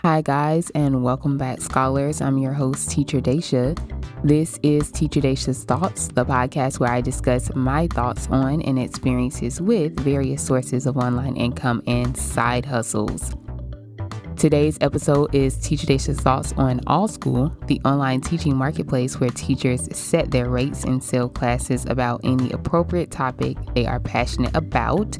Hi, guys, and welcome back, scholars. I'm your host, Teacher Daisha. This is Teacher Daisha's Thoughts, the podcast where I discuss my thoughts on and experiences with various sources of online income and side hustles. Today's episode is Teacher Daisha's Thoughts on Allschool, the online teaching marketplace where teachers set their rates and sell classes about any appropriate topic they are passionate about.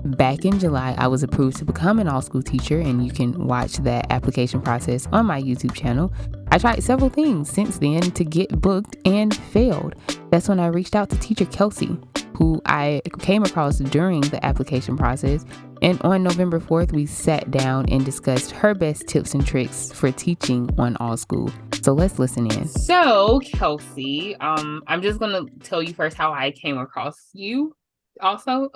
Back in July, I was approved to become an Allschool teacher, and you can watch that application process on my YouTube channel. I tried several things since then to get booked and failed. That's when I reached out to teacher Kelsey, who I came across during the application process. And on November 4th, we sat down and discussed her best tips and tricks for teaching on Allschool. So let's listen in. So, Kelsey, I'm just going to tell you first how I came across you also.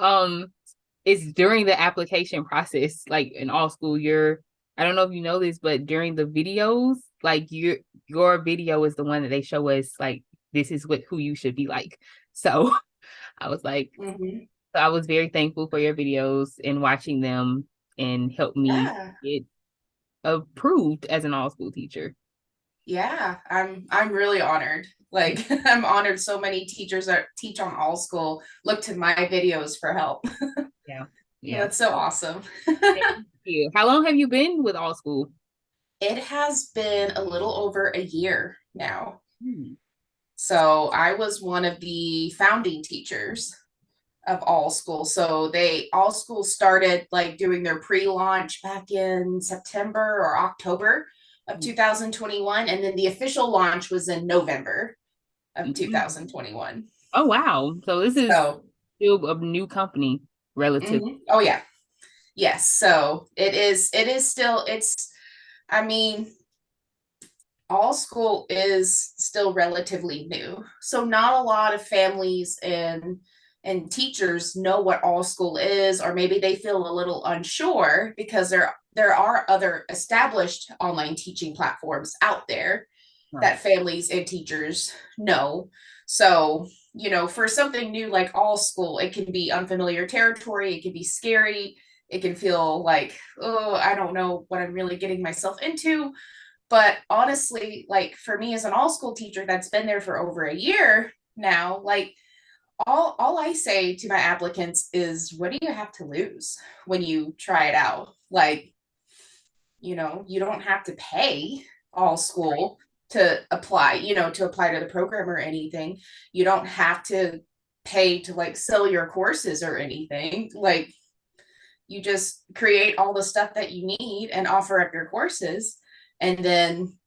It's during the application process, like in Allschool, I don't know if you know this, but during the videos, like your video is the one that they show us, like, this is who you should be like. So I was like, so I was very thankful for your videos and watching them and helped me get approved as an Allschool teacher. Yeah, I'm really honored. Like I'm honored so many teachers that teach on Allschool look to my videos for help. Yeah. That's so awesome. Thank you. How long have you been with Allschool? It has been a little over a year now. So I was one of the founding teachers of Allschool. So Allschool started like doing their pre-launch back in September or October of 2021, and then the official launch was in November of 2021. Oh wow! So this is still a new company, relative. Oh yeah, yes. So it is. It is still. I mean, Allschool is still relatively new, so not a lot of families and teachers know what Allschool is, or maybe they feel a little unsure because there are other established online teaching platforms out there that families and teachers know. So, for something new like Allschool, it can be unfamiliar territory, it can be scary, it can feel like, oh, I don't know what I'm really getting myself into. But honestly, like for me as an Allschool teacher that's been there for over a year now, like all I say to my applicants is, what do you have to lose when you try it out? Like, you don't have to pay Allschool to apply, to apply to the program or anything. You don't have to pay to like sell your courses or anything. Like, you just create all the stuff that you need and offer up your courses, and then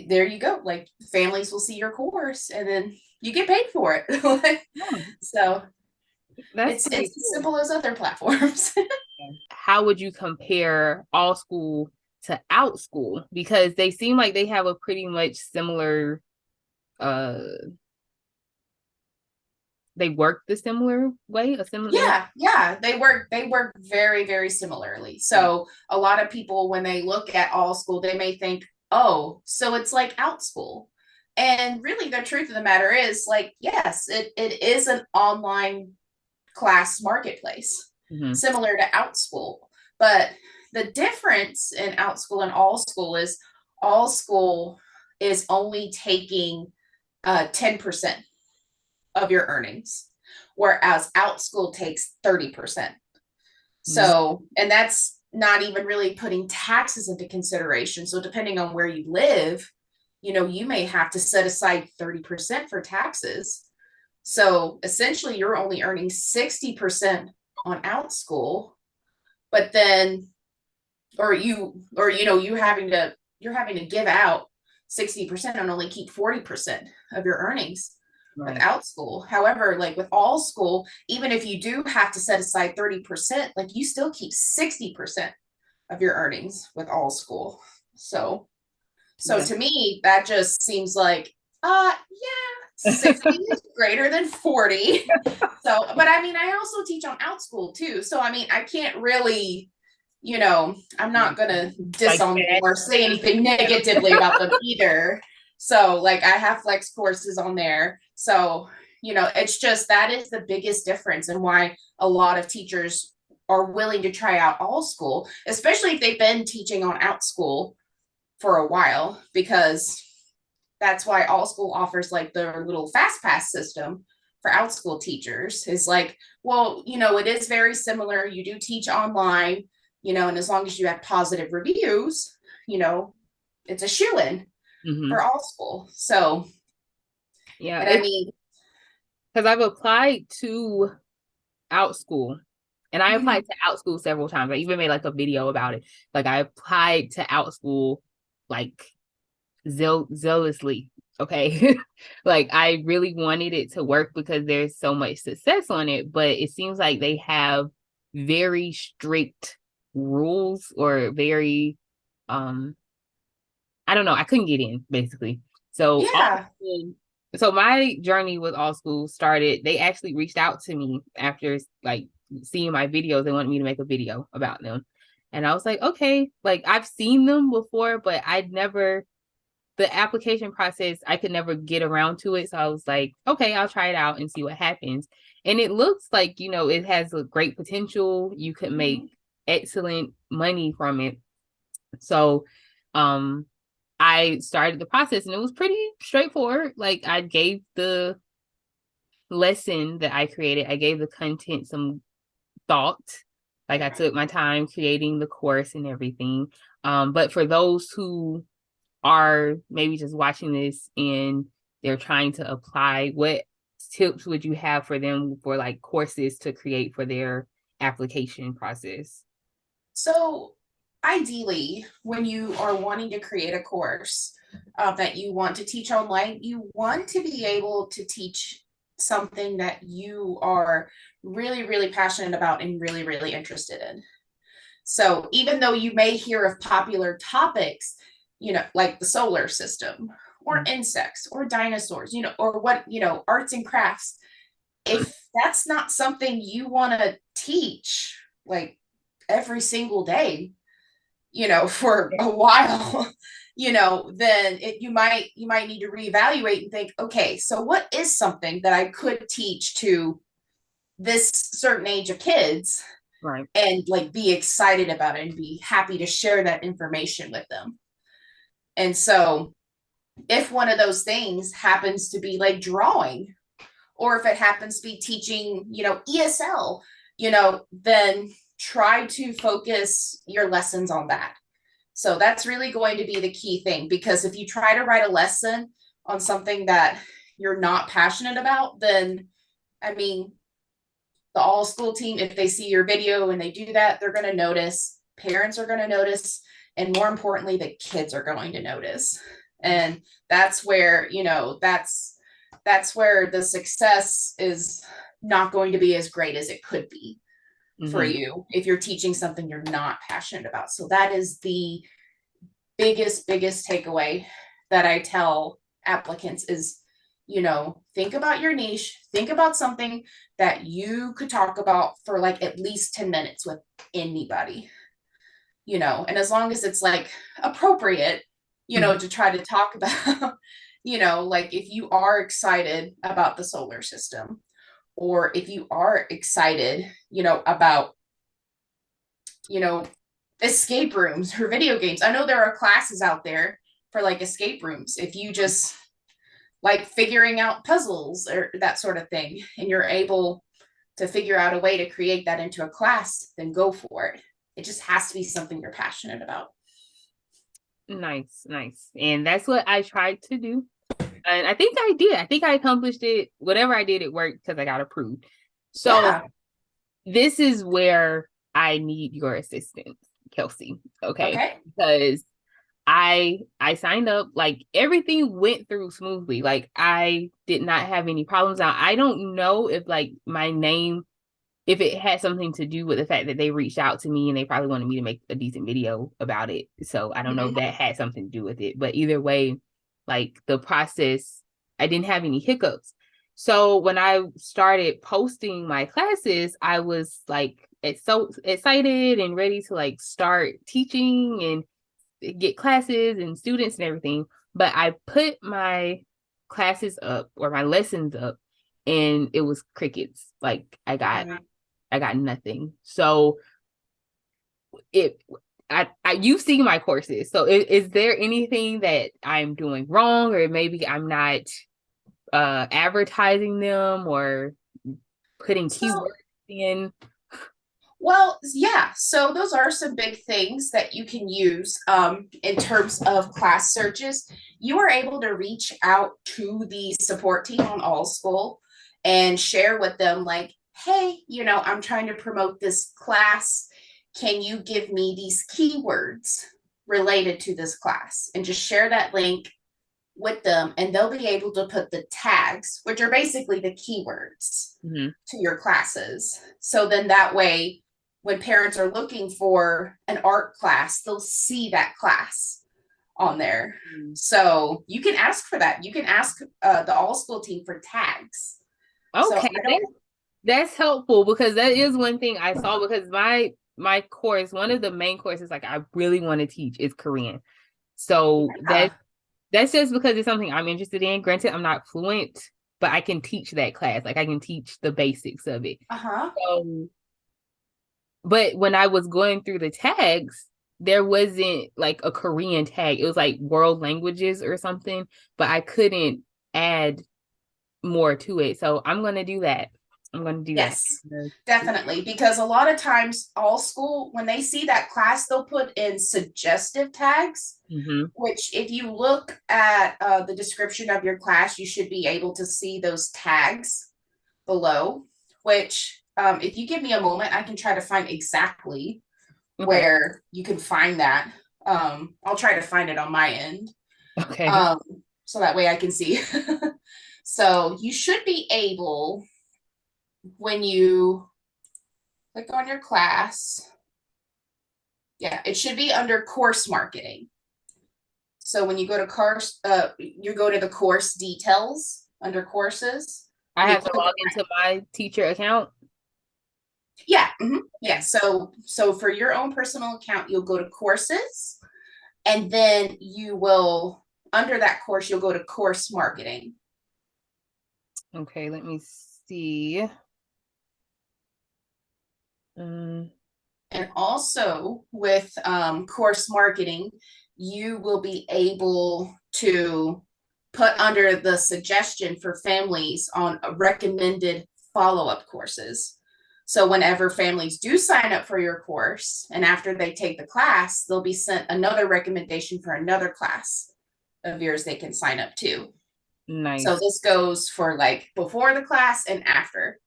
there you go. Like, families will see your course and then you get paid for it. So it's cool. as simple as other platforms. How would you compare Allschool to Outschool? Because they seem like they have a pretty much similar they work the similar way, yeah, they work very, very similarly. So a lot of people, when they look at Allschool, they may think, oh, so it's like Outschool. And really the truth of the matter is, like, yes, it is an online class marketplace, similar to Outschool. But the difference in Outschool and Allschool is Allschool is only taking 10% of your earnings, whereas Outschool takes 30%. So, and that's not even really putting taxes into consideration. So depending on where you live, you may have to set aside 30% for taxes. So essentially you're only earning 60% on Outschool, but then, you're having to give out 60% and only keep 40% of your earnings with Outschool. However, like with Allschool, even if you do have to set aside 30%, like you still keep 60% of your earnings with Allschool. So to me, that just seems like, yeah, 60 is greater than 40. So, but I mean, I also teach on Outschool too. So, I mean, I can't really, I'm not going to diss on them or say anything negatively about them either. So, like, I have flex courses on there. So, it's just, that is the biggest difference, and why a lot of teachers are willing to try out Allschool, especially if they've been teaching on Outschool for a while, because that's why Allschool offers like their little fast pass system for Outschool teachers. Is like, well, it is very similar. You do teach online, and as long as you have positive reviews, it's a shoe-in for Allschool. So, Yeah, and I mean, because I've applied to Outschool, and I mhm. applied to Outschool several times. I even made like a video about it. Like I applied to Outschool like zealously. Okay. Like I really wanted it to work because there's so much success on it, but it seems like they have very strict rules, or very I don't know, I couldn't get in basically. So Yeah. so my journey with Allschool started. They actually reached out to me after like seeing my videos. They wanted me to make a video about them. And I was like, okay, like I've seen them before, but I'd never, the application process, I could never get around to it. So I was like, okay, I'll try it out and see what happens. And it looks like, it has a great potential. You could make excellent money from it. So I started the process, and it was pretty straightforward. Like I gave the lesson that I created, I gave the content some thought. Like I took my time creating the course and everything. But for those who are maybe just watching this and they're trying to apply, what tips would you have for them for like courses to create for their application process? So, ideally, when you are wanting to create a course that you want to teach online, you want to be able to teach something that you are really, really passionate about and really, really interested in. So, even though you may hear of popular topics, like the solar system or insects or dinosaurs, or what, arts and crafts, if that's not something you want to teach, like every single day, for a while, then you might need to reevaluate and think, okay, so what is something that I could teach to this certain age of kids, Right. and like be excited about it and be happy to share that information with them. And so if one of those things happens to be like drawing, or if it happens to be teaching, ESL, then try to focus your lessons on that. So that's really going to be the key thing, because if you try to write a lesson on something that you're not passionate about, then, I mean, the Allschool team, if they see your video and they do that, they're going to notice, parents are going to notice, and more importantly, the kids are going to notice. And that's where, that's where the success is not going to be as great as it could be for you if you're teaching something you're not passionate about. So that is the biggest takeaway that I tell applicants is, think about your niche, think about something that you could talk about for like at least 10 minutes with anybody, and as long as it's like appropriate, to try to talk about, like if you are excited about the solar system, or if you are excited, about, you know, escape rooms or video games. I know there are classes out there for like escape rooms. If you just like figuring out puzzles or that sort of thing, and you're able to figure out a way to create that into a class, then go for it. It just has to be something you're passionate about. Nice, nice. And that's what I tried to do. And I think I did. I think I accomplished it. Whatever I did, it worked because I got approved. So Yeah. this is where I need your assistance, Kelsey. Okay. Okay. Because I signed up, like everything went through smoothly. Like I did not have any problems. Now I don't know if like my name, if it had something to do with the fact that they reached out to me and they probably wanted me to make a decent video about it. So I don't know if that had something to do with it. But either way, like the process, I didn't have any hiccups. So when I started posting my classes, I was like so excited and ready to like start teaching and get classes and students and everything. But I put my classes up or my lessons up, and it was crickets. Like I got I got nothing. So it you've seen my courses. So is there anything that I'm doing wrong, or maybe I'm not advertising them or putting So, keywords in? well, yeah. So those are some big things that you can use in terms of class searches. You are able to reach out to the support team on Allschool and share with them, like, hey, I'm trying to promote this class. Can you give me these keywords related to this class? And just share that link with them, and they'll be able to put the tags, which are basically the keywords, Mm-hmm. to your classes. So then that way, when parents are looking for an art class, they'll see that class on there. So you can ask for that. You can ask the Allschool team for tags. So Okay, I don't. that's helpful, because that is one thing I saw, because my course, one of the main courses like I really want to teach is Korean. So Yeah. that's just because it's something I'm interested in. Granted, I'm not fluent, but I can teach that class. Like I can teach the basics of it. Uh-huh. So, but when I was going through the tags, there wasn't like a Korean tag. It was like world languages or something, but I couldn't add more to it. So I'm gonna do that. I'm gonna do that. Yes, definitely. Because a lot of times, Allschool, when they see that class, they'll put in suggestive tags, Mm-hmm. which if you look at the description of your class, you should be able to see those tags below, which if you give me a moment, I can try to find exactly Okay. where you can find that. I'll try to find it on my end, Okay. um, so that way I can see. So you should be able, when you click on your class, yeah, it should be under course marketing. So when you go to course, you go to the course details under courses, I and you have to click. log into my teacher account. Yeah, yeah. So for your own personal account, you'll go to courses, and then you will, under that course, you'll go to course marketing. Okay, let me see. And also with course marketing, you will be able to put under the suggestion for families on recommended follow-up courses. So whenever families do sign up for your course, and after they take the class, they'll be sent another recommendation for another class of yours they can sign up to. So Nice. this goes for like before the class and after.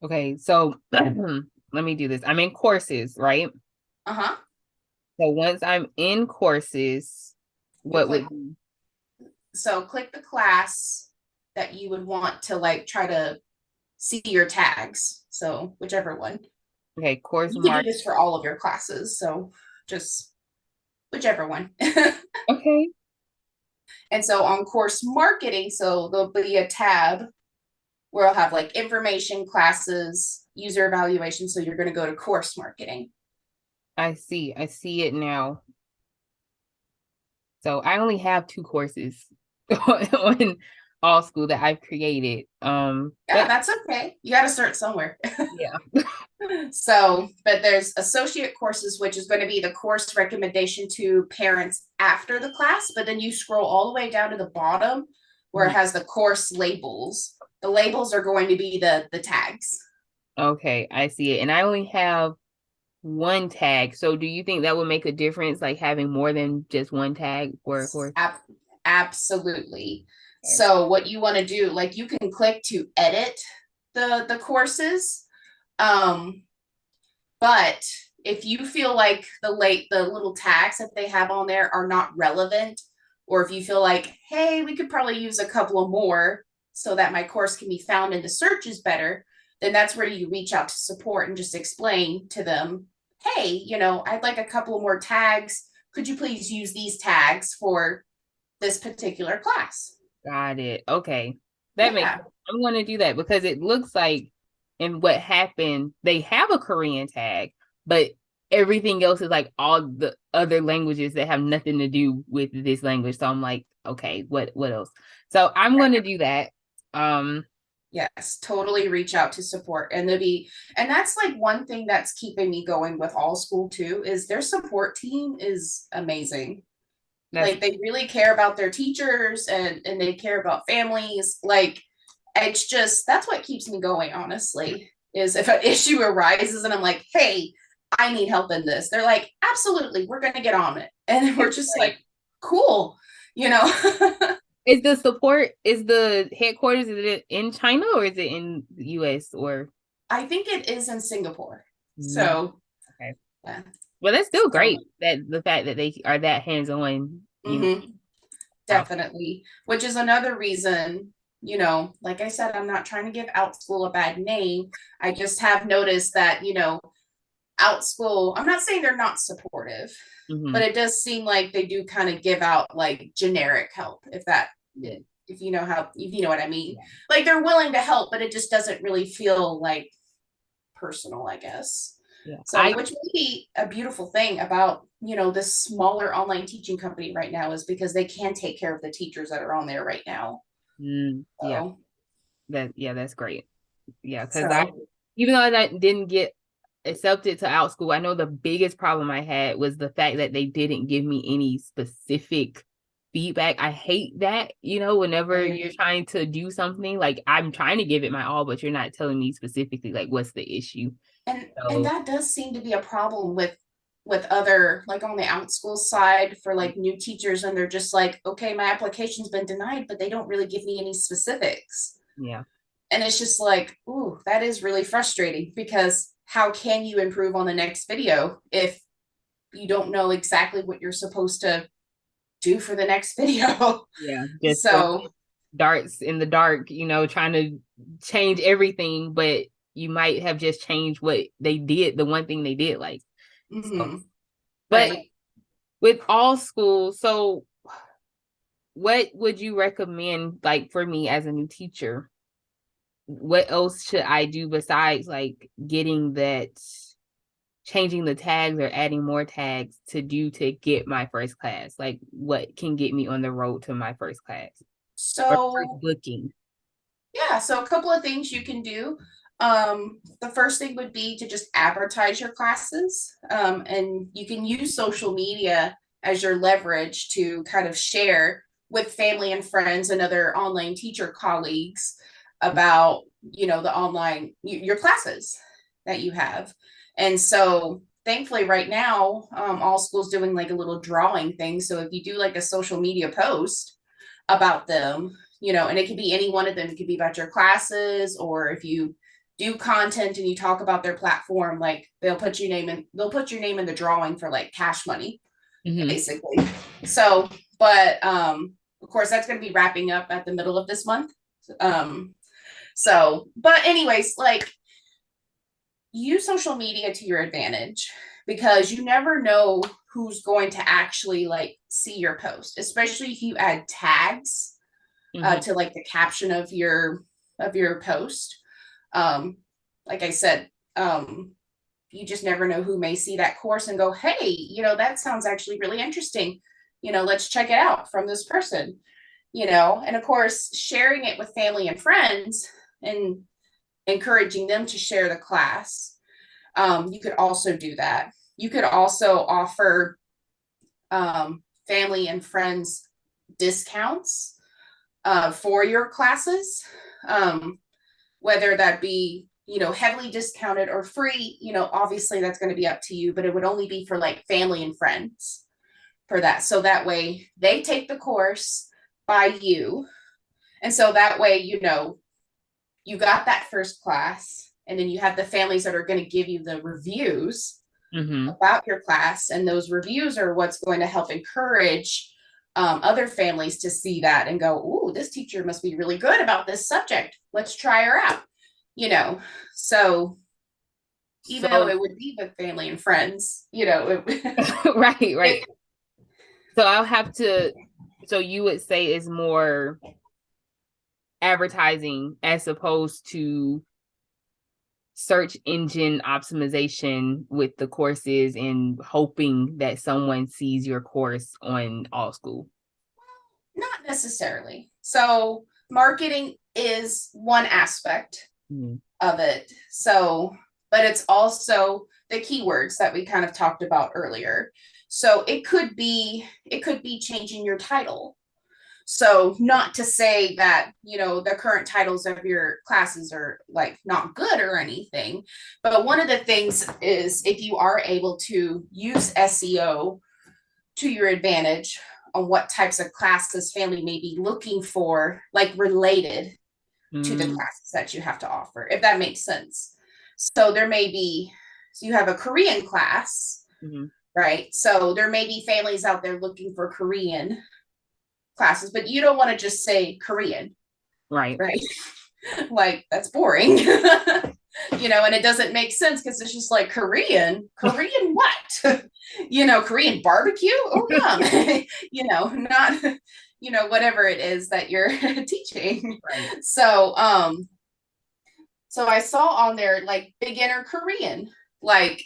Okay, so let me do this. I'm in courses, right? Uh-huh. So once I'm in courses, You what click, would be? so click the class that you would want to like try to see your tags. So whichever one. Okay, course You can do mark. this for all of your classes. So just whichever one. Okay, And so on course marketing, so there'll be a tab where I'll have like information, classes, user evaluation. So you're going to go to course marketing. I see. I see it now. So I only have two courses on Allschool that I've created. Yeah, But that's okay. You got to start somewhere. yeah. So, but there's associate courses, which is going to be the course recommendation to parents after the class. But then you scroll all the way down to the bottom where it has the course labels. The labels are going to be the tags. Okay, I see it. And I only have one tag. So do you think that would make a difference, like having more than just one tag for a course? Absolutely. Okay. So what you want to do, like you can click to edit the courses. Um, but if you feel like the little tags that they have on there are not relevant, or if you feel like, hey, we could probably use a couple of more so that my course can be found in the searches better, then that's where you reach out to support and just explain to them, hey, I'd like a couple of more tags. Could you please use these tags for this particular class? Got it. Okay. That makes Yeah. sense. I'm going to do that, because it looks like, and what happened, they have a Korean tag, but everything else is like all the other languages that have nothing to do with this language. So I'm like, okay, what else? So I'm going to do that. Um Yes, totally reach out to support. And that's like one thing that's keeping me going with Allschool too, is their support team is amazing. That's Like they really care about their teachers and they care about families. Like it's just that's what keeps me going, honestly, is if an issue arises and I'm like, hey, I need help in this. They're like, absolutely, we're gonna get on it. And we're just great. like, cool, you know. Is the headquarters, is it in China or is it in the US or? I think it is in Singapore. Mm, So okay. yeah. Well, that's still So great that the fact that they are that hands-on, mhm, out. definitely. Which is another reason, like I said, I'm not trying to give Outschool a bad name. I just have noticed that, Outschool, I'm not saying they're not supportive, Mm-hmm. but it does seem like they do kind of give out like generic help, Yeah. if you know what I mean. Yeah. Like they're willing to help, but it just doesn't really feel like personal, I guess. Yeah. So, which may be a beautiful thing about, this smaller online teaching company right now is because they can take care of the teachers that are on there right now. Yeah, So, that's great. Yeah, because I, so even though I didn't get accepted to Outschool, I know the biggest problem I had was the fact that they didn't give me any specific feedback. I hate that, whenever you're trying to do something, like I'm trying to give it my all, but you're not telling me specifically like what's the issue. and So that does seem to be a problem with other, like on the Outschool side for like new teachers, and they're just like, okay, my application's been denied, but they don't really give me any specifics. yeah, And it's just like, ooh, that is really frustrating because how can you improve on the next video if you don't know exactly what you're supposed to do for the next video? yeah, just So, darts in the dark, trying to change everything, but you might have just changed what they did, the one thing they did like. So, mm-hmm, but right. with Allschool, so what would you recommend, like for me as a new teacher? What else should I do besides like getting that, changing the tags or adding more tags to do to get my first class? Like what can get me on the road to my first class or first So, booking? yeah, so a couple of things you can do. The first thing would be to just advertise your classes. And you can use social media as your leverage to kind of share with family and friends and other online teacher colleagues about, the online, your classes that you have. And so thankfully right now, Allschool's doing like a little drawing thing. So if you do like a social media post about them, and it could be any one of them. It could be about your classes, or if you do content and you talk about their platform, like they'll put your name in the drawing for like cash money, Mm-hmm. basically. So, but of course that's going to be wrapping up at the middle of this month. Um, so, but anyways, like use social media to your advantage because you never know who's going to actually like see your post, especially if you add tags Mm-hmm. to like the caption of your post. Um, like I said, you just never know who may see that course and go, hey, that sounds actually really interesting. Let's check it out from this person. And of course, sharing it with family and friends and encouraging them to share the class. You could also do that. You could also offer family and friends discounts for your classes, um, whether that be, heavily discounted or free. Obviously that's going to be up to you, but it would only be for like family and friends for that. So that way they take the course by you. And so that way, you got that first class, and then you have the families that are going to give you the reviews Mm-hmm. about your class, and those reviews are what's going to help encourage other families to see that and go, "Ooh, this teacher must be really good about this subject. Let's try her out." So even though So it would be with family and friends, right, right. it, So I'll have to, so you would say is more advertising as opposed to search engine optimization with the courses and hoping that someone sees your course on Allschool. not necessarily. So marketing is one aspect Mm. of it. So, but it's also the keywords that we kind of talked about earlier. So it could be changing your title. So not to say that, the current titles of your classes are like not good or anything, but one of the things is if you are able to use SEO to your advantage on what types of classes family may be looking for, like related to the Mm. classes that you have to offer, if that makes sense. So there may be, so you have a Korean class, Mhm. right? So there may be families out there looking for Korean classes, but you don't want to just say Korean, Right. right? Like that's boring. And it doesn't make sense because it's just like Korean what? Korean barbecue? Oh, yum. Not, whatever it is that you're teaching. Right. So I saw on there like beginner Korean. Like,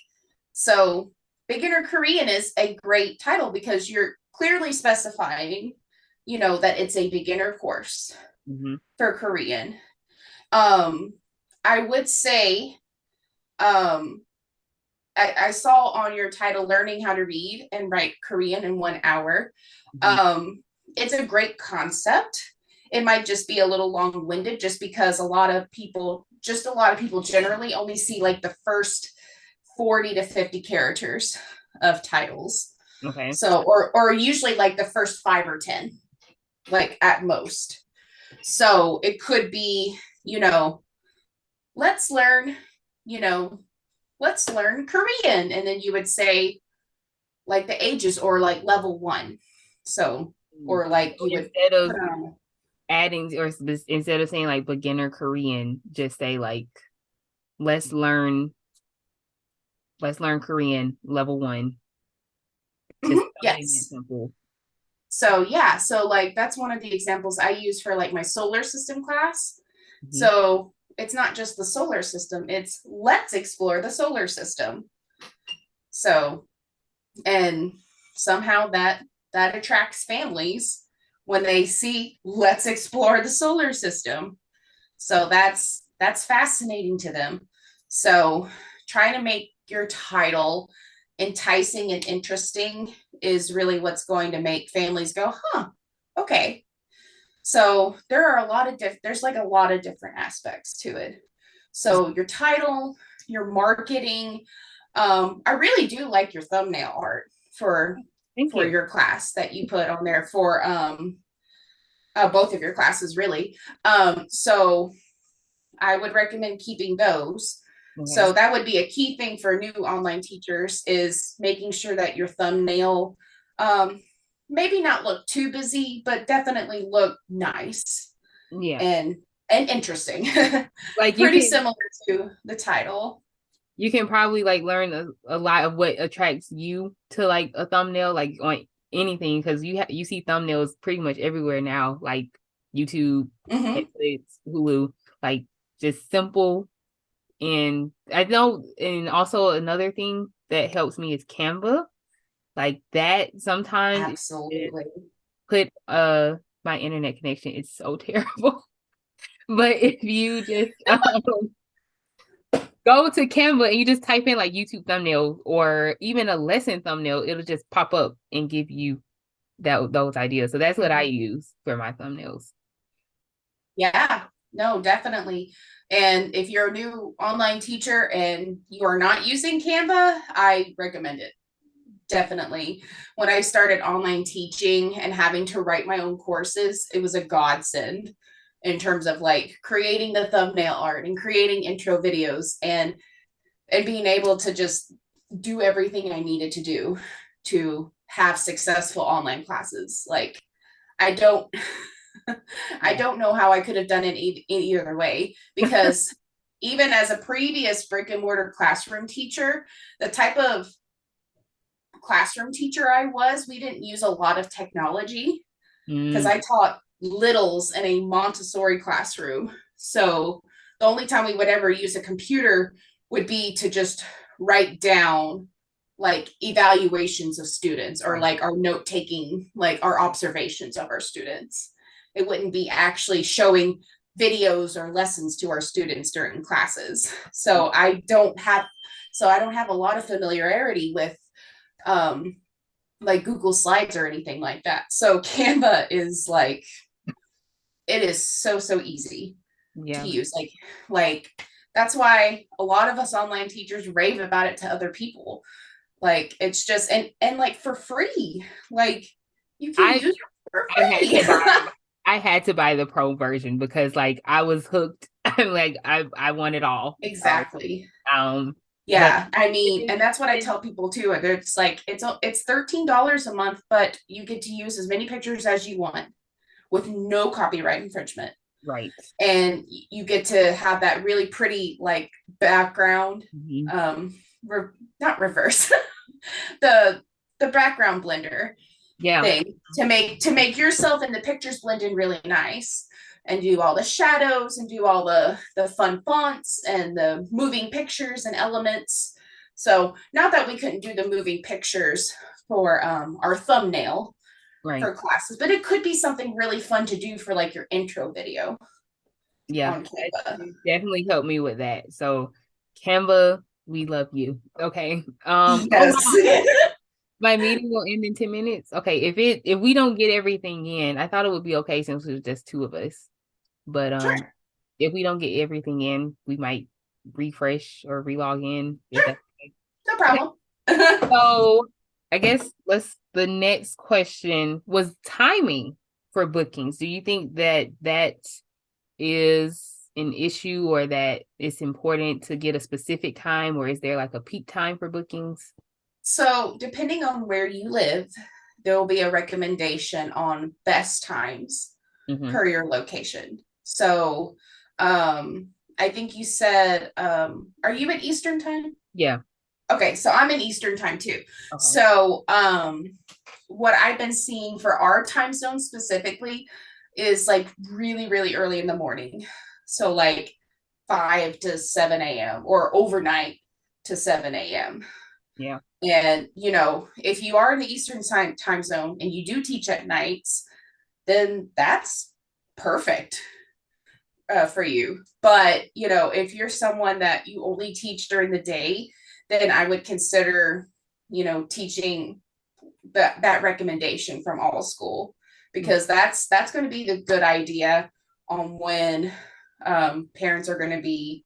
so beginner Korean is a great title because you're clearly specifying, that it's a beginner course Mhm. for Korean. Um, I would say, um, I saw on your title, Learning How to Read and Write Korean in 1 hour. Mhm. It's a great concept. It might just be a little long-winded just because a lot of people generally only see like the first 40 to 50 characters of titles. Okay. So, or usually like the first 5 or 10, like at most. So it could be, let's learn, you know, let's learn Korean. And then you would say like the ages or like level one. So, Mm. or like So you would instead put of on, adding, or instead of saying like beginner Korean, just say like let's learn let's learn Korean level 1. Just something that yes. simple. So, yeah. So, like, that's one of the examples I use for like my solar system class. Mhm. So, it's not just the solar system, it's let's explore the solar system. So, and somehow that attracts families when they see let's explore the solar system. So that's fascinating to them. So trying to make your title enticing and interesting is really what's going to make families go, huh, okay. So there are a lot of there's like a lot of different aspects to it. So your title, your marketing. I really do like your thumbnail art for Thank you. your class that you put on there for both of your classes, really. So I would recommend keeping those. Okay. So that would be a key thing for new online teachers is making sure that your thumbnail um, maybe not look too busy, but definitely look nice Yeah. and interesting. Like Pretty similar to the title. you can probably like learn a lot of what attracts you to like a thumbnail, like on anything, because you see thumbnails pretty much everywhere now, like YouTube, Mm-hmm. Netflix, Hulu, like just simple. And I know, and also another thing that helps me is Canva. Like that sometimes it Absolutely. put my internet connection is so terrible. But if you just go to Canva and you just type in like YouTube thumbnail or even a lesson thumbnail, it'll just pop up and give you those ideas. So that's what I use for my thumbnails. Yeah, no, definitely. And if you're a new online teacher and you are not using Canva, I recommend it. Definitely. When I started online teaching and having to write my own courses, it was a godsend in terms of like creating the thumbnail art and creating intro videos and being able to just do everything I needed to do to have successful online classes. Like I don't I Yeah. don't know how I could have done it in either way because even as a previous brick and mortar classroom teacher, the type of classroom teacher I was, we didn't use a lot of technology because Mm, I taught littles in a Montessori classroom. So the only time we would ever use a computer would be to just write down like evaluations of students or right. like our note taking, like our observations of our students. it wouldn't be actually showing videos or lessons to our students during classes. I don't have a lot of familiarity with like Google Slides or anything like that. So Canva is like, it is so easy to Yeah. use. Like that's why a lot of us online teachers rave about it to other people. Like it's just and like for free. Like you can I use it for I had free. to buy I had to buy the pro version because like I was hooked. Like I want it all. So Exactly. um but Yeah, I it mean, is, and that's what I it is tell people too. It's like it's $13 a month, but you get to use as many pictures as you want with no copyright infringement. right. And you get to have that really pretty like background, Mhm. um not reverse, the background blender Yeah, thing to make yourself and the pictures blend in really nice, and do all the shadows and do all the fun fonts and the moving pictures and elements. So not that we couldn't do the moving pictures for our thumbnail right. for classes, but it could be something really fun to do for like your intro video Yeah. on That Canva. definitely helped me with that. So Canva, we love you. Okay. Oh Yes. wow, my meeting will end in 10 minutes. Okay, if we don't get everything in, I thought it would be okay since it was just two of us. But Sure. if we don't get everything in, we might refresh or relog in if Sure. that's okay. No Okay. problem. So I guess the next question was timing for bookings. Do you think that that is an issue or that it's important to get a specific time, or is there like a peak time for bookings? So, depending on where you live, there will be a recommendation on best times Hmm. per your location. So, I think you said, are you at Eastern time? Yeah. Okay, so I'm in Eastern time too. Okay. So, what I've been seeing for our time zone specifically is like really early in the morning. So, like 5 to 7 a.m. or overnight to 7 a.m. Yeah. And, if you are in the Eastern time zone and you do teach at nights, then that's perfect for you. But, if you're someone that you only teach during the day, then I would consider, teaching that recommendation from Allschool, because that's going to be the good idea on when parents are going to be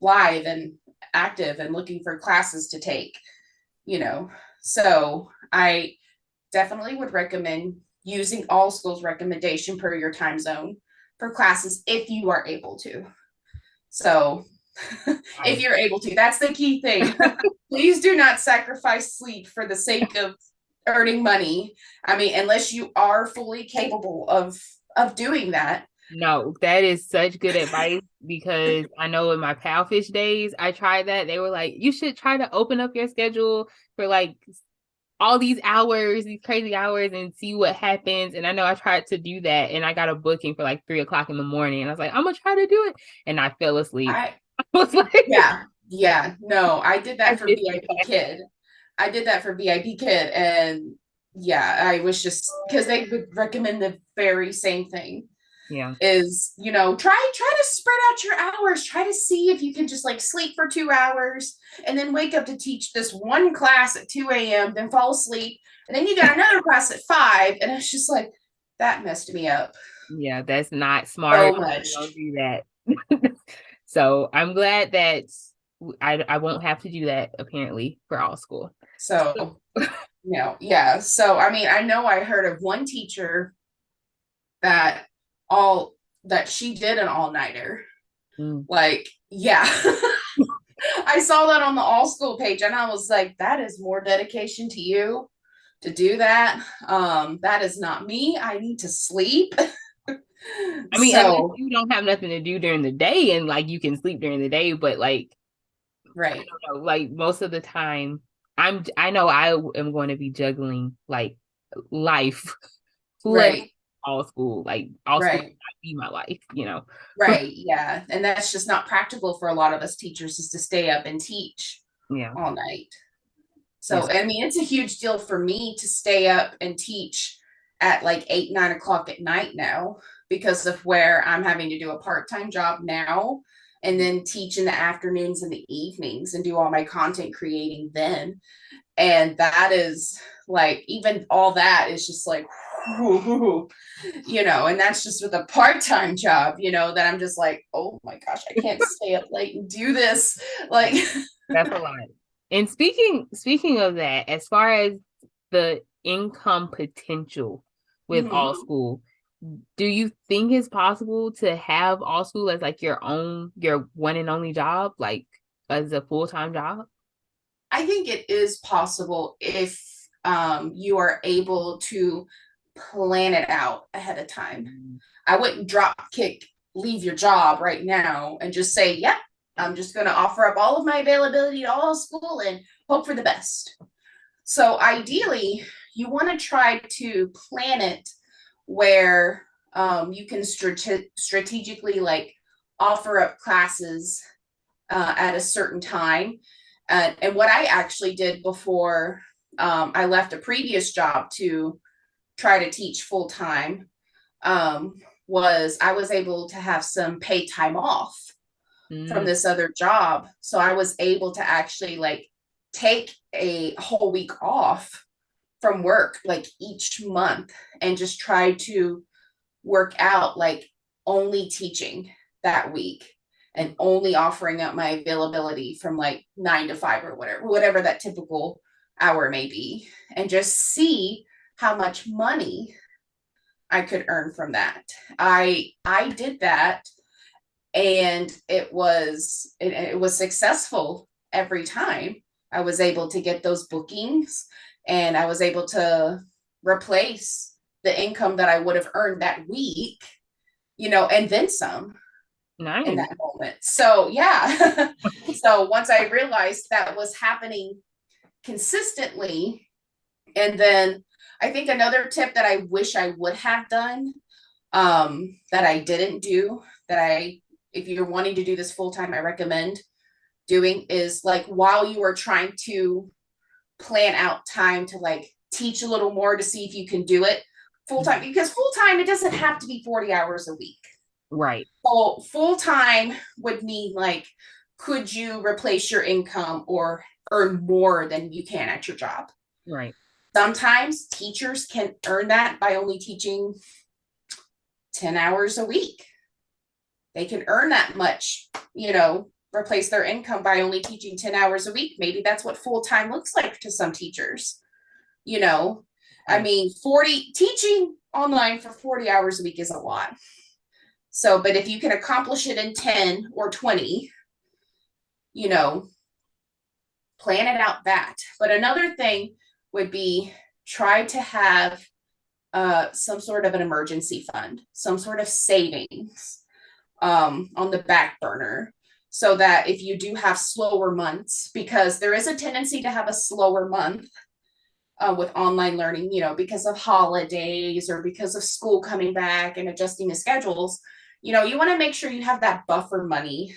live and active and looking for classes to take. you know. So I definitely would recommend using Allschool's recommendation per your time zone for classes if you are able to. So if I you're able to, that's the key thing. Please do not sacrifice sleep for the sake of earning money. I mean, unless you are fully capable of doing that. No, that is such good advice because I know in my Palfish days, I tried that. They were like, you should try to open up your schedule for like all these hours, these crazy hours, and see what happens. And I know I tried to do that and I got a booking for like 3 o'clock in the morning. And I was like, I'm gonna try to do it. And I fell asleep. I I was like, yeah, no, I did I that for missed the VIP class. Kid. I did that for VIP Kid, and yeah, I was just because they would recommend the very same thing. Yeah. Is try to spread out your hours. Try to see if you can just like sleep for 2 hours and then wake up to teach this one class at 2 a.m., then fall asleep, and then you got another class at 5. And it's just like that messed me up Yeah, that's not so smart. Don't much. do that. So I'm glad that I won't have to do that apparently for all school. So yeah. So I mean, I know I heard of one teacher that all that she did an all-nighter. Mm. Like, yeah. I saw that on the Allschool page and I was like, that is more dedication to you to do that. That is not me. I need to sleep. I mean, unless So, you don't have nothing to do during the day and like you can sleep during the day, but like I right, don't know, like most of the time I know I am going to be juggling like life plus right, all school. Like all school right, might be my life. right. Yeah. And that's just not practical for a lot of us teachers, is to stay up and teach Yeah. all night. So, Yes. I mean, it's a huge deal for me to stay up and teach at like 8, 9 o'clock at night now because of where I'm having to do a part-time job now and then teach in the afternoons and the evenings and do all my content creating then. And that is like, even all that is just like, and that's just with a part-time job, that I'm just like, oh my gosh, I can't stay up late and do this. Like, That's a lot. And speaking of that, as far as the income potential with mhm. Allschool, do you think it's possible to have Allschool as like your one and only job, like as a full-time job? I think it is possible if you are able to plan it out ahead of time. I wouldn't leave your job right now and just say, yeah, I'm just going to offer up all of my availability to Allschool and hope for the best. So ideally, you want to try to plan it where you can strategically like offer up classes at a certain time. And what I actually did before I left a previous job to try to teach full time um, was I was able to have some paid time off from Mm, this other job. So I was able to actually like take a whole week off from work like each month and just try to work out like only teaching that week and only offering up my availability from like 9 to 5 or whatever that typical hour may be, and just see how much money I could earn from that. I did that, and it was successful every time. I was able to get those bookings, and I was able to replace the income that I would have earned that week, and then some in nice. that moment. So yeah. So once I realized that was happening consistently, and then I think another tip that I wish I would have done, that I didn't do, if you're wanting to do this full time, I recommend doing, is like while you are trying to plan out time to like teach a little more to see if you can do it full time, because full time, it doesn't have to be 40 hours a week. Right, So full time would mean like, could you replace your income or earn more than you can at your job? right, Sometimes teachers can earn that by only teaching 10 hours a week. They can earn that much, replace their income by only teaching 10 hours a week. Maybe that's what full time looks like to some teachers. You know, I right. mean, 40 teaching online for 40 hours a week is a lot. So, but if you can accomplish it in 10 or 20, you know, plan it out that. But another thing would be try to have some sort of an emergency fund, some sort of savings on the back burner, so that if you do have slower months, because there is a tendency to have a slower month with online learning, because of holidays or because of school coming back and adjusting the schedules, you want to make sure you have that buffer money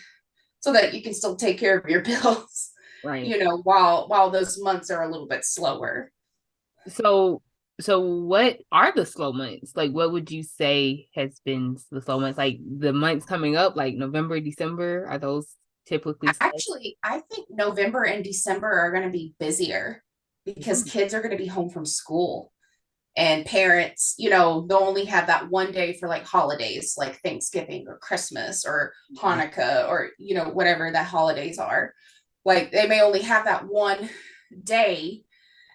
so that you can still take care of your bills, Right. while those months are a little bit slower. So, so what are the slow months? Like, what would you say has been the slow months? Like the months coming up, like November, December, are those typically slow? Actually, I think November and December are going to be busier because Mm, kids are going to be home from school, and parents, they'll only have that one day for like holidays like Thanksgiving or Christmas or right, Hanukkah or, whatever the holidays are. Like they may only have that one day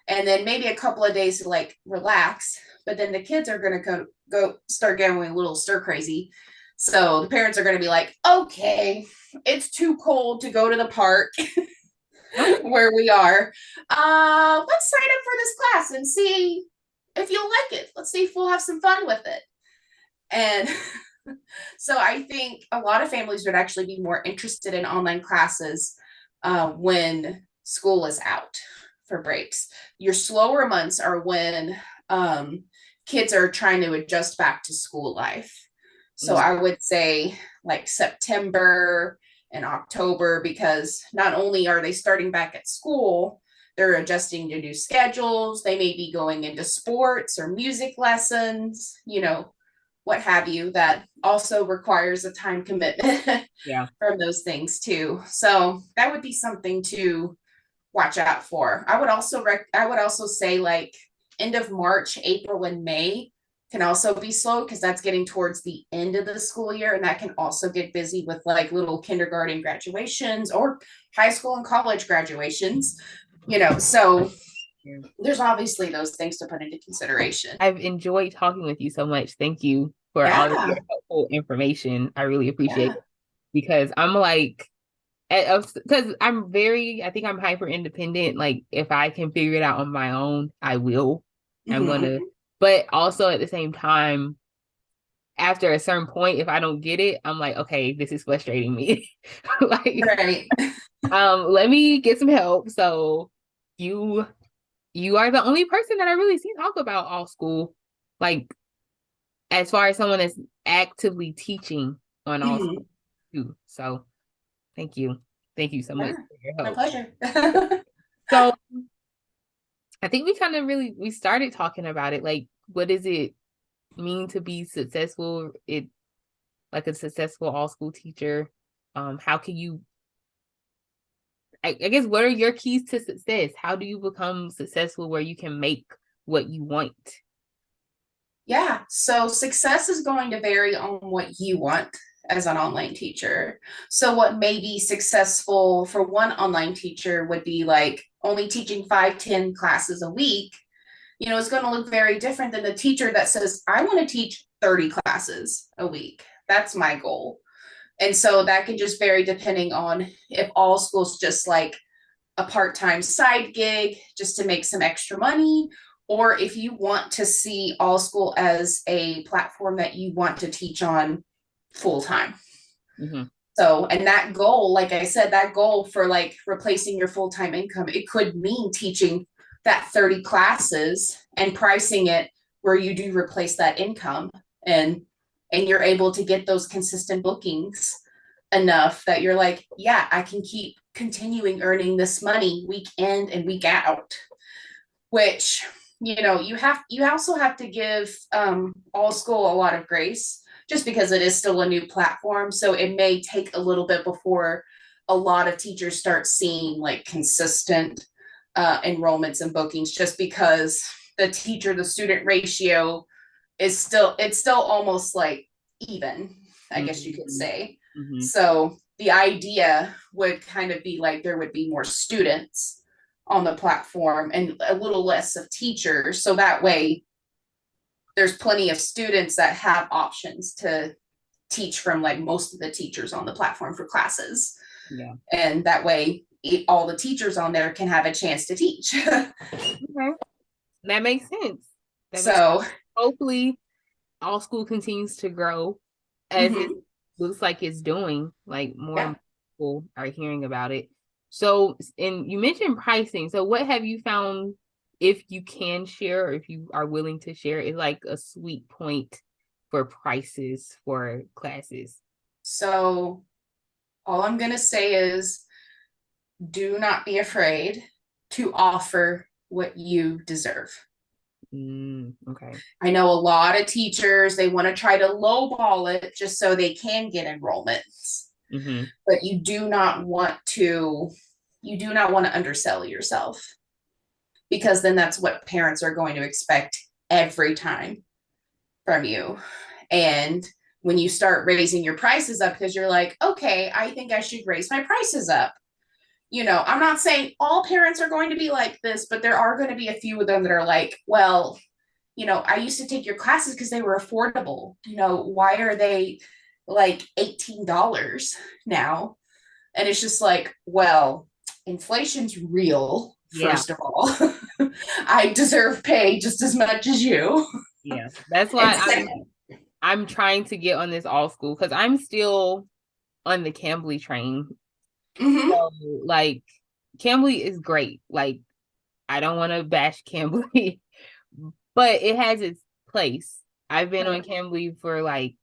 and then maybe a couple of days to like relax, but then the kids are going to go start getting a little stir crazy. So the parents are going to be like, okay, it's too cold to go to the park okay, where we are. Let's sign up for this class and see if you'll like it. Let's see if we'll have some fun with it. And so I think a lot of families would actually be more interested in online classes when school is out for breaks. Your slower months are when kids are trying to adjust back to school life. So mm, I would say like September and October, because not only are they starting back at school, they're adjusting to new schedules. They may be going into sports or music lessons, what have you, that also requires a time commitment Yeah. from those things too. So that would be something to watch out for. I would also say like end of March, April, and May can also be slow because that's getting towards the end of the school year, and that can also get busy with like little kindergarten graduations or high school and college graduations. So Yeah. there's obviously those things to put into consideration. I've enjoyed talking with you so much. Thank you for all of your Yeah, helpful information. I really appreciate yeah. it because I'm like, because I think I'm hyper independent. Like, if I can figure it out on my own, I will. I'm gonna, Mm-hmm. but also at the same time, after a certain point, if I don't get it, I'm like, okay, this is frustrating me. Like, Right. let me get some help. So you you are the only person that I really see talk about Allschool. Like, as far as someone that's actively teaching on Allschool Mm-hmm. too. So thank you. Thank you so much Yeah, for your my help. pleasure. So I think we kind of we started talking about it. Like, what does it mean to be successful? Like a successful Allschool teacher. How can you I guess what are your keys to success? How do you become successful where you can make what you want? Yeah, so success is going to vary on what you want as an online teacher. So, what may be successful for one online teacher would be like only teaching 5, 10 classes a week. It's going to look very different than the teacher that says, I want to teach 30 classes a week. That's my goal. And so that can just vary depending on if Allschool's just like a part-time side gig just to make some extra money, or if you want to see Allschool as a platform that you want to teach on full time. Mm-hmm. So, and that goal, like I said, that goal for like replacing your full-time income, it could mean teaching that 30 classes and pricing it where you do replace that income, and you're able to get those consistent bookings enough that you're like, yeah, I can keep continuing earning this money week in and week out. Which, you also have to give Allschool a lot of grace, just because it is still a new platform. So it may take a little bit before a lot of teachers start seeing like consistent enrollments and bookings, just because the teacher to student ratio it's still almost like even, I guess you could Mm-hmm. say. Mm-hmm. So the idea would kind of be like there would be more students on the platform and a little less of teachers. So that way there's plenty of students that have options to teach from like most of the teachers on the platform for classes. Yeah. And that way all the teachers on there can have a chance to teach. Okay. That makes sense. That makes So, hopefully Allschool continues to grow as it mm-hmm. looks like it's doing. Like more and Yeah. more people are hearing about it. So, and you mentioned pricing. So, what have you found, if you can share, or if you are willing to share, is like a sweet point for prices for classes? So all I'm going to say is do not be afraid to offer what you deserve. Okay. I know a lot of teachers, they want to try to lowball it just so they can get enrollments, Mm-hmm. but you do not want to undersell yourself, because then that's what parents are going to expect every time from you. And when you start raising your prices up because you're like, okay, I think I should raise my prices up. I'm not saying all parents are going to be like this, but there are going to be a few of them that are like, well, I used to take your classes because they were affordable. Why are they like $18 now? And it's just like, well, inflation's real, Yeah. first of all. I deserve pay just as much as you. Yeah. That's And why second, I'm trying to get on this Allschool because I'm still on the Cambly train. mm-hmm. So like Cambly is great. Like I don't want to bash Cambly, but it has its place. I've been on Cambly for like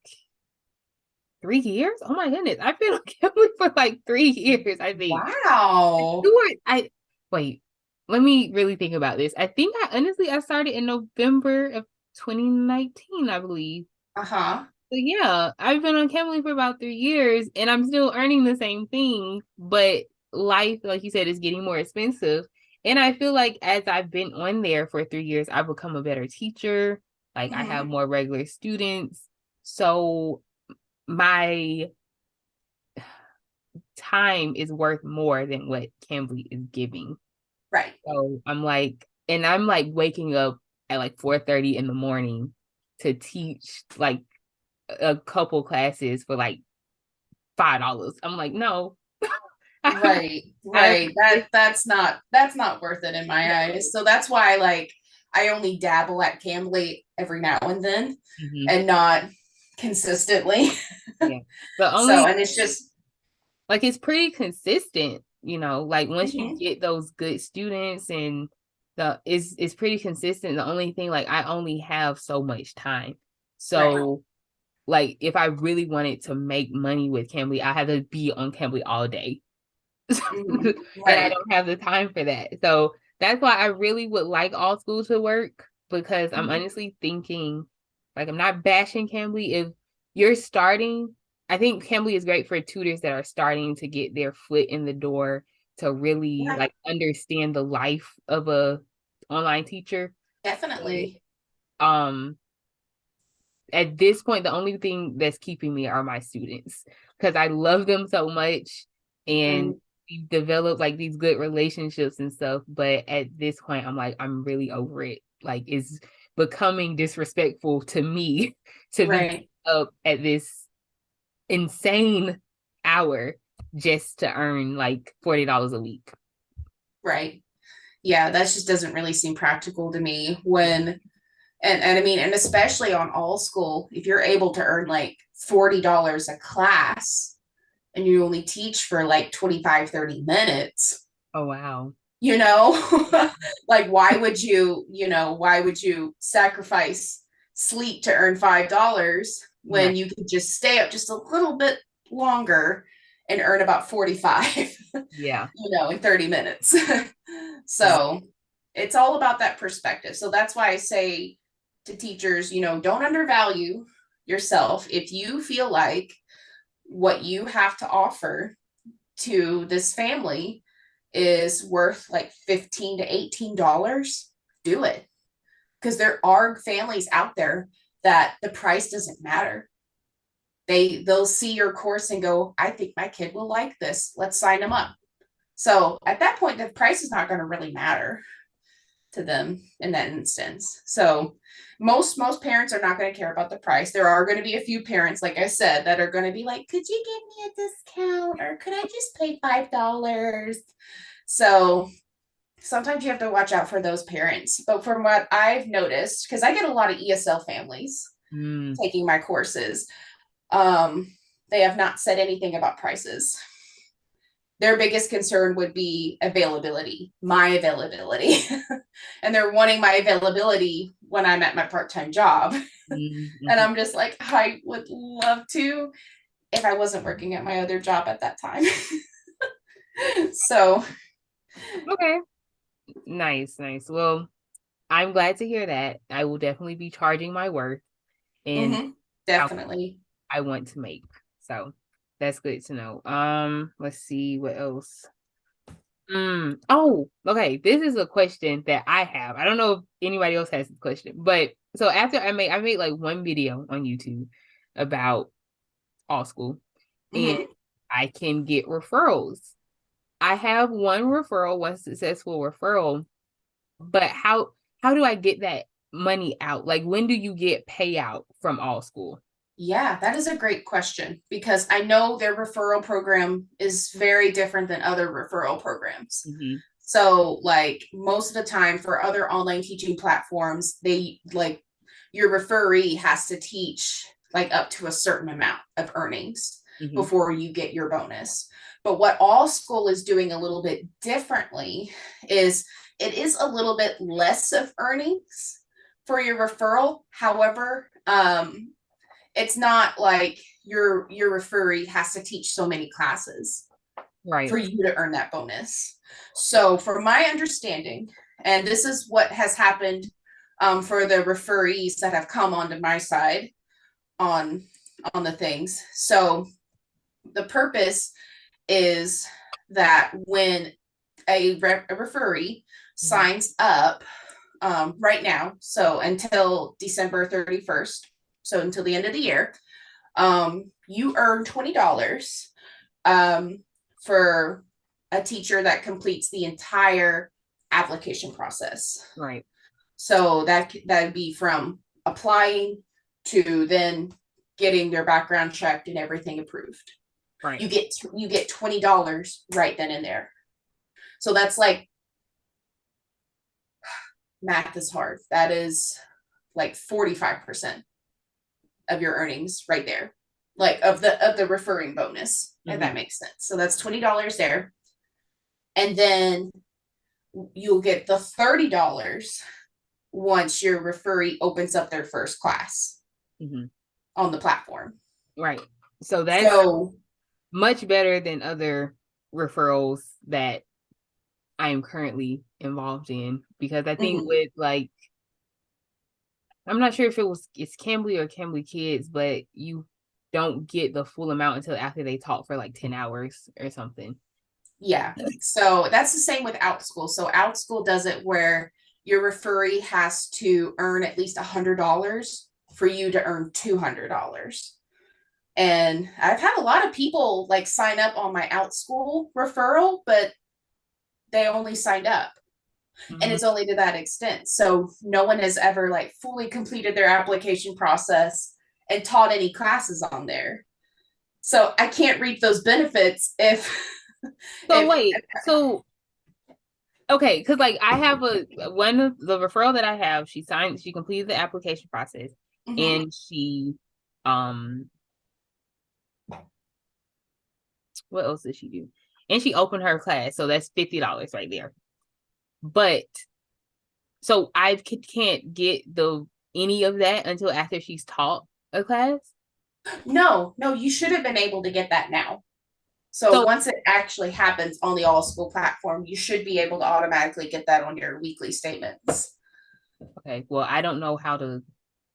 3 years. Oh my goodness. I've been on Cambly for like 3 years, I think. Wow. I wait. let me really think about this. I think I started in November of 2019, I believe. Uh-huh. So yeah, I've been on Cambly for about 3 years and I'm still earning the same thing, but life, like you said, is getting more expensive. And I feel like as I've been on there for 3 years, I've become a better teacher. Like I have Hmm. more regular students. So my time is worth more than what Cambly is giving. Right. So I'm like waking up at like 4:30 in the morning to teach like a couple classes for like $5. I'm like, no, I'm, Right, I'm right. That's not worth it in my eyes. no. So that's why like I only dabble at Cambly every now and then Mhm. and not consistently. Yeah. The So only and it's just like it's pretty consistent, like once you mhm, get those good students and it's pretty consistent. The only thing like I only have so much time. right. So like if I really wanted to make money with Cambly, I had to be on Cambly all day. Mhm, And I right. don't have the time for that. So that's why I really would like Allschool to work because I'm Mhm, honestly thinking, like, I'm not bashing Cambly. If you're starting, I think Cambly is great for tutors that are starting to get their foot in the door to really right. like understand the life of a online teacher. Definitely. But at this point, the only thing that's keeping me are my students because I love them so much and Mhm, we've developed like these good relationships and stuff. But at this point, I'm like, I'm really over it. Like, it's becoming disrespectful to me to be right. up at this insane hour just to earn like $40 a week. Right. Yeah, that just doesn't really seem practical to me when and I mean, and especially on All School, if you're able to earn like $40 a class and you only teach for like 25, 30 minutes, Oh, wow. you know, like why would you sacrifice sleep to earn $5 when Right. you could just stay up just a little bit longer and earn about 45, Yeah. in 30 minutes. Yeah. So it's all about that perspective. So that's why I say to teachers, don't undervalue yourself. If you feel like what you have to offer to this family is worth like $15 to $18, do it. Because there are families out there that the price doesn't matter. They'll see your course and go, I think my kid will like this. Let's sign them up. So at that point, the price is not going to really matter to them in that instance. So most parents are not going to care about the price. There are going to be a few parents, like I said, that are going to be like, could you give me a discount or could I just pay $5? So sometimes you have to watch out for those parents. But from what I've noticed, because I get a lot of ESL families Mm, taking my courses, um, they have not said anything about prices. Their biggest concern would be availability, my availability. And they're wanting my availability when I'm at my part-time job. mm, And mhm. I'm just like, I would love to if I wasn't working at my other job at that time. So, Okay. Nice, nice. Well, I'm glad to hear that. I will definitely be charging my worth and mm-hmm, how definitely. I want to make. So that's good to know. Let's see what else. Oh, okay. This is a question that I have. I don't know if anybody else has this question, but so after I made like one video on YouTube about Allschool and Mm-hmm. I can get referrals. I have one successful referral, but how do I get that money out? Like when do you get payout from Allschool? Yeah, that is a great question because I know their referral program is very different than other referral programs. Mm-hmm. So, like most of the time for other online teaching platforms, they like your referee has to teach like up to a certain amount of earnings Mm-hmm. before you get your bonus. But what All School is doing a little bit differently is it is a little bit less of earnings for your referral. However, it's not like your referee has to teach so many classes for Right. you to earn that bonus. So, from my understanding, and this is what has happened for the referees that have come onto my side on the things. So, the purpose is that when a referee signs up right now, so until December 31st, so until the end of the year, you earn $20 for a teacher that completes the entire application process. Right. So that'd be from applying to then getting their background checked and everything approved. Right. You get $20 right then and there. So that's like, math is hard. That is like 45% of your earnings right there, like of the referring bonus, if that makes sense. So that's $20 there, and then you'll get the $30 once your referee opens up their first class on the platform. Right. So that's much better than other referrals that I am currently involved in, because I think with like, I'm not sure if it's Cambly or Cambly Kids, but you don't get the full amount until after they talk for like 10 hours or something. Yeah. So that's the same with Outschool. So Outschool does it where your referee has to earn at least $100 for you to earn $200. And I've had a lot of people like sign up on my Outschool referral, but they only signed up. And it's only to that extent. So no one has ever like fully completed their application process and taught any classes on there. So I can't reap those benefits if okay, because like I have one of the referral that I have, she completed the application process, and she what else did she do? And she opened her class, so that's $50 right there. But so I can't get any of that until after she's taught a class. No, you should have been able to get that now. So once it actually happens on the Allschool platform, you should be able to automatically get that on your weekly statements. Okay, well, I don't know how to.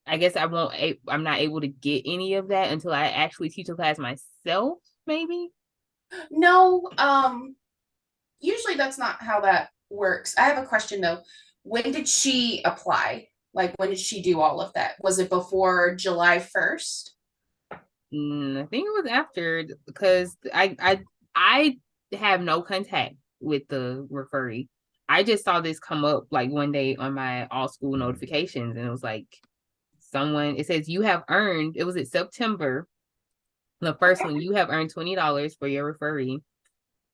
I guess I'm not able to get any of that until I actually teach a class myself, maybe. No, usually that's not how that works. I have a question though. When did she apply? Like, when did she do all of that? Was it before July 1st? I think it was after, because I have no contact with the referee. I just saw this come up like one day on my Allschool notifications, and it was like it says you have earned, it was in September, the first one, you have earned $20 for your referee.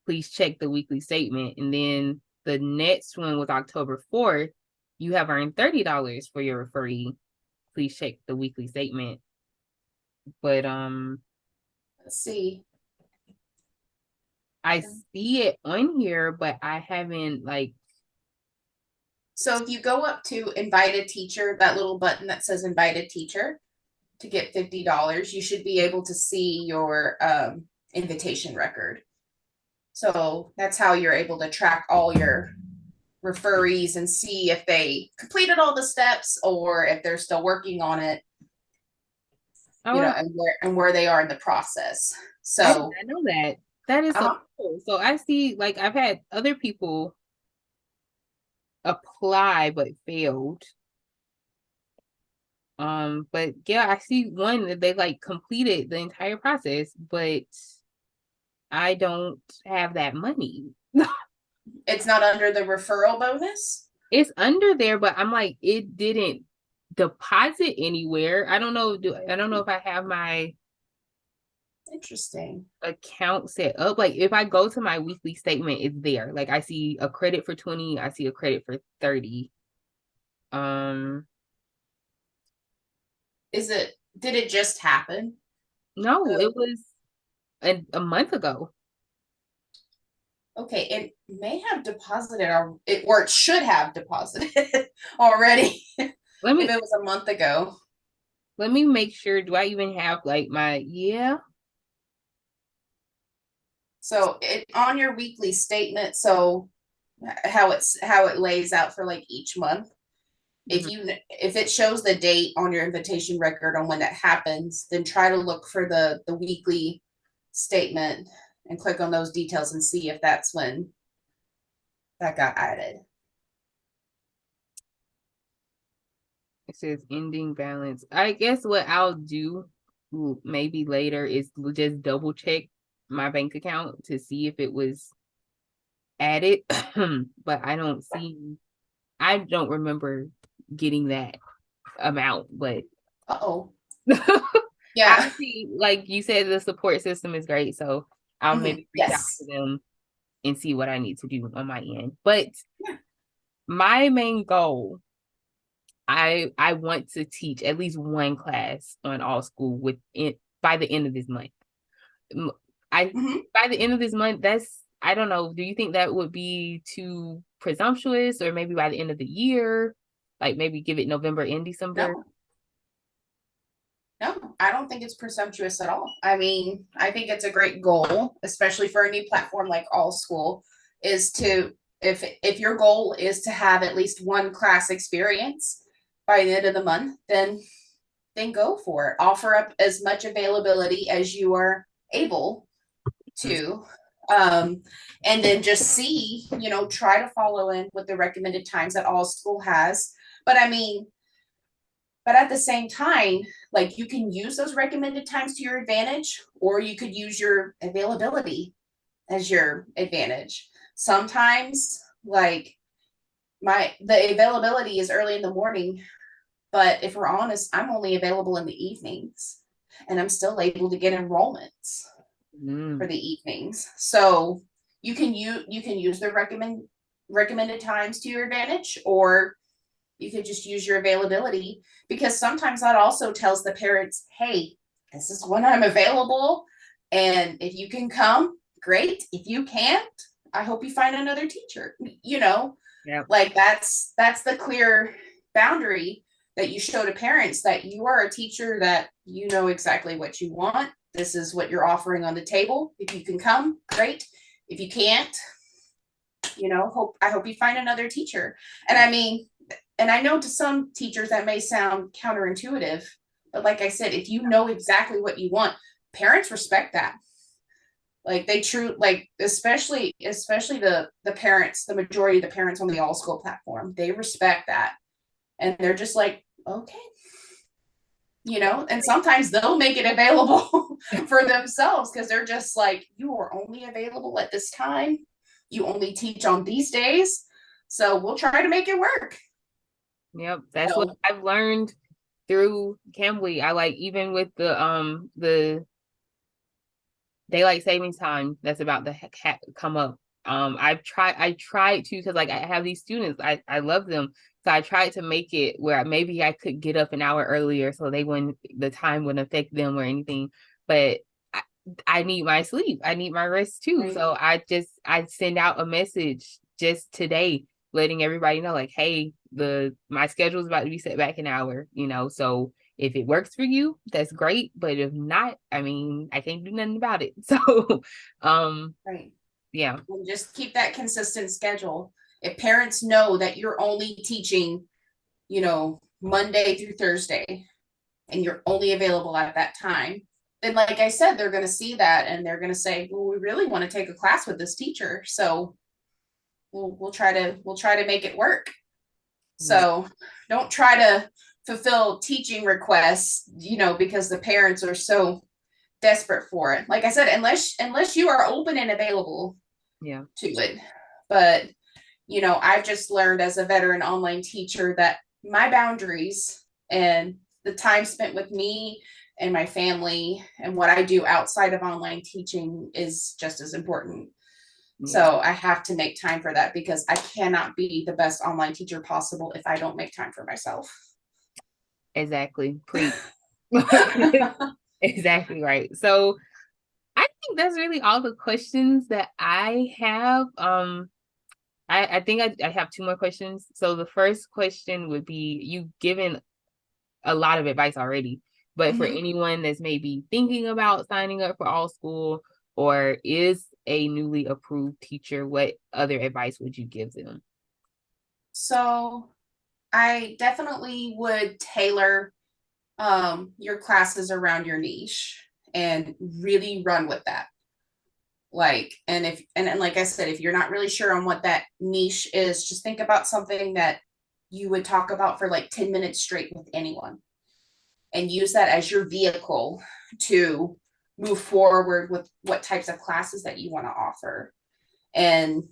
Please check the weekly statement. And then the next one was October 4th. You have earned $30 for your referee. Please check the weekly statement. But let's see. I see it on here, but I haven't like. So if you go up to invited teacher, that little button that says invited teacher, to get $50, you should be able to see your invitation record. So that's how you're able to track all your referees and see if they completed all the steps or if they're still working on it. You know, and where they are in the process. So I know that. That is so cool. So I see, like, I've had other people apply but failed. But yeah, I see one that they like completed the entire process, but I don't have that money. It's not under the referral bonus? It's under there, but I'm like, it didn't deposit anywhere. I don't know if I have my interesting account set up. Like if I go to my weekly statement, it's there. Like I see a credit for 20, I see a credit for 30. Did it just happen? No, it was a month ago. Okay, it may have deposited or it should have deposited already. If it was a month ago. Let me make sure. Do I even have like So on your weekly statement, so how it lays out for like each month. Mhm. If it shows the date on your invitation record on when that happens, then try to look for the weekly statement and click on those details and see if that's when that got added. It says ending balance. I guess what I'll do maybe later is just double check my bank account to see if it was added. But I don't remember getting that amount, but Uh-oh. Yeah. I'll see, like you said, the support system is great. So I'll Mm-hmm. maybe reach out to Yes. them and see what I need to do on my end. But Yeah. my main goal, I want to teach at least one class on Allschool by the end of this month. I Mm-hmm. By the end of this month, that's I don't know. Do you think that would be too presumptuous, or maybe by the end of the year, like maybe give it November and December? No, no, I don't think it's presumptuous at all. I mean, I think it's a great goal, especially for a new platform like Allschool, is to if your goal is to have at least one class experience by the end of the month, then go for it. Offer up as much availability as you are able to. And then just see, try to follow in with the recommended times that Allschool has. But I mean, but at the same time, like you can use those recommended times to your advantage, or you could use your availability as your advantage. Sometimes, like the availability is early in the morning, but if we're honest, I'm only available in the evenings, and I'm still able to get enrollments for Mm. the evenings. So you can use the recommended times to your advantage, or you could just use your availability, because sometimes that also tells the parents, hey, this is when I'm available. And if you can come, great. If you can't, I hope you find another teacher. Yeah. Like that's the clear boundary that you show to parents, that you are a teacher, that you know exactly what you want. This is what you're offering on the table. If you can come, great. If you can't, I hope you find another teacher. And I mean, and I know to some teachers that may sound counterintuitive, but like I said, if you know exactly what you want, parents respect that. Like especially the parents, the majority of the parents on the Allschool platform, they respect that. And they're just like, okay, and sometimes they'll make it available for themselves, because they're just like, you are only available at this time. You only teach on these days. So we'll try to make it work. Yep, that's what So, I've learned through Cambly. I like even with the daylight savings time that's about to come up. I tried to, because like I have these students, I love them, so I tried to make it where maybe I could get up an hour earlier so the time wouldn't affect them or anything. But I, I need my sleep, I need my rest too. right, So I send out a message just today letting everybody know, like, hey, the my schedule is about to be set back an hour, so if it works for you, that's great. But if not, I mean, I can't do nothing about it. So, right. yeah, And just keep that consistent schedule. If parents know that you're only teaching, Monday through Thursday, and you're only available at that time, then like I said, they're going to see that and they're going to say, well, we really want to take a class with this teacher. So we'll try to make it work. yeah, So don't try to fulfill teaching requests, because the parents are so desperate for it. Like I said, unless you are open and available yeah, to it. But I've just learned as a veteran online teacher that my boundaries and the time spent with me and my family and what I do outside of online teaching is just as important. yeah, So I have to make time for that, because I cannot be the best online teacher possible if I don't make time for myself. exactly. Preach. Exactly right. So I think that's really all the questions that I have. I think I have two more questions. So the first question would be, you've given a lot of advice already, but for Mhm. anyone that's maybe thinking about signing up for Allschool, or is a newly approved teacher, what other advice would you give them? So I definitely would tailor your classes around your niche and really run with that. Like, and like I said, if you're not really sure on what that niche is, just think about something that you would talk about for like 10 minutes straight with anyone and use that as your vehicle to move forward with what types of classes that you want to offer. And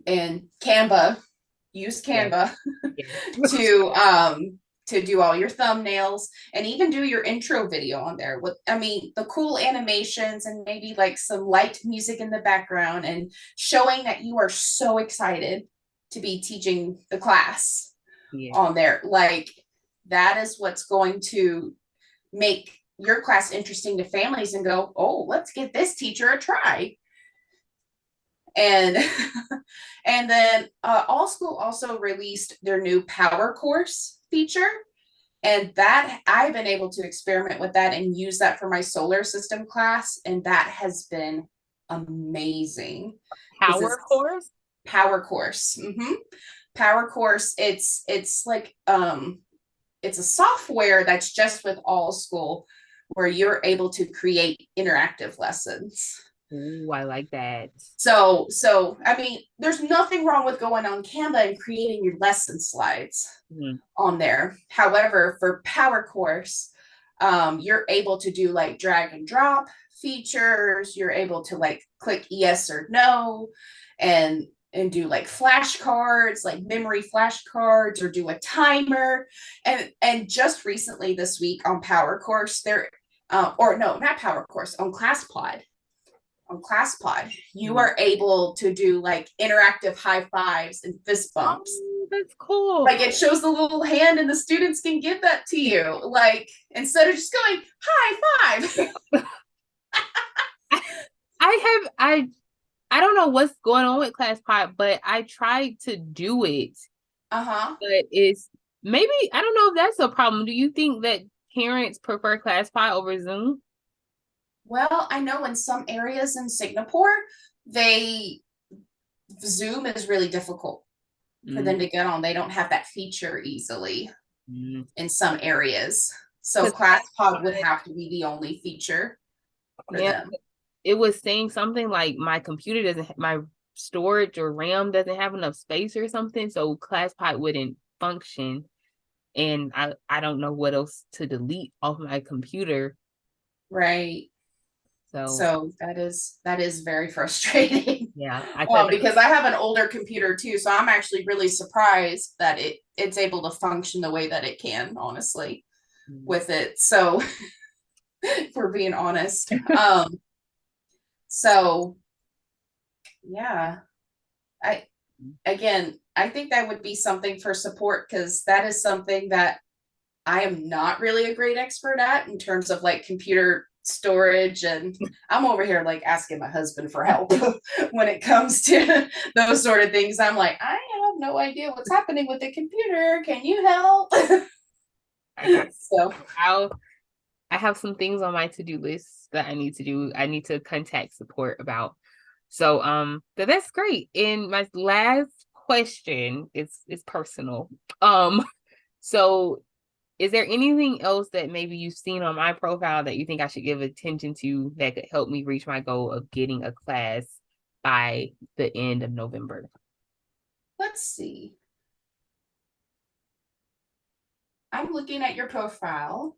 Canva, use Yeah. Canva Yeah. to do all your thumbnails and even do your intro video on there with, I mean, the cool animations and maybe like some light music in the background and showing that you are so excited to be teaching the class Yeah. on there. Like, that is what's going to make your class interesting to families and go, oh, let's give this teacher a try. And and then Allschool also released their new power course feature, and that I've been able to experiment with that and use that for my solar system class, and that has been amazing because Power it's course? power course. Power course, it's like it's a software that's just with Allschool where you're able to create interactive lessons. Ooh, I like that. So I mean, there's nothing wrong with going on Canva and creating your lesson slides Mhm. on there. However, for Power Course, you're able to do like drag and drop features. You're able to like click yes or no, and do like flashcards, like memory flashcards, or do a timer. And just recently this week on Power Course, there, or no, not Power Course, on ClassPod, you Mhm. are able to do like interactive high fives and fist bumps. Oh, that's cool. Like, it shows the little hand and the students can give that to you. Like, instead of just going high five. I don't know what's going on with ClassPod, but I tried to do it, Uh-huh. but it's maybe I don't know if that's a problem. Do you think that parents prefer ClassPod over Zoom? Well, I know in some areas in Singapore, they Zoom is really difficult for them to get on. They don't have that feature easily Mm-hmm. in some areas. So Because ClassPod would have to be the only feature for yeah, them. it was saying something like my computer doesn't my storage or RAM doesn't have enough space or something, so ClassPod wouldn't function. And I don't know what else to delete off my computer. Right. So So that is very frustrating. yeah, I said Because I have an older computer too, so I'm actually really surprised that it's able to function the way that it can, honestly, with it. So if we're being honest. So yeah, I again, I think that would be something for support because that is something that I am not really a great expert at in terms of like computer storage. And I'm over here like asking my husband for help when it comes to those sort of things. I'm like, I have no idea what's happening with the computer. Can you help? I got So I'll I have some things on my to-do list that I need to do. I need to contact support about. So but that's great. And my last question is personal. So is there anything else that maybe you've seen on my profile that you think I should give attention to that could help me reach my goal of getting a class by the end of November? let's see. I'm looking at your profile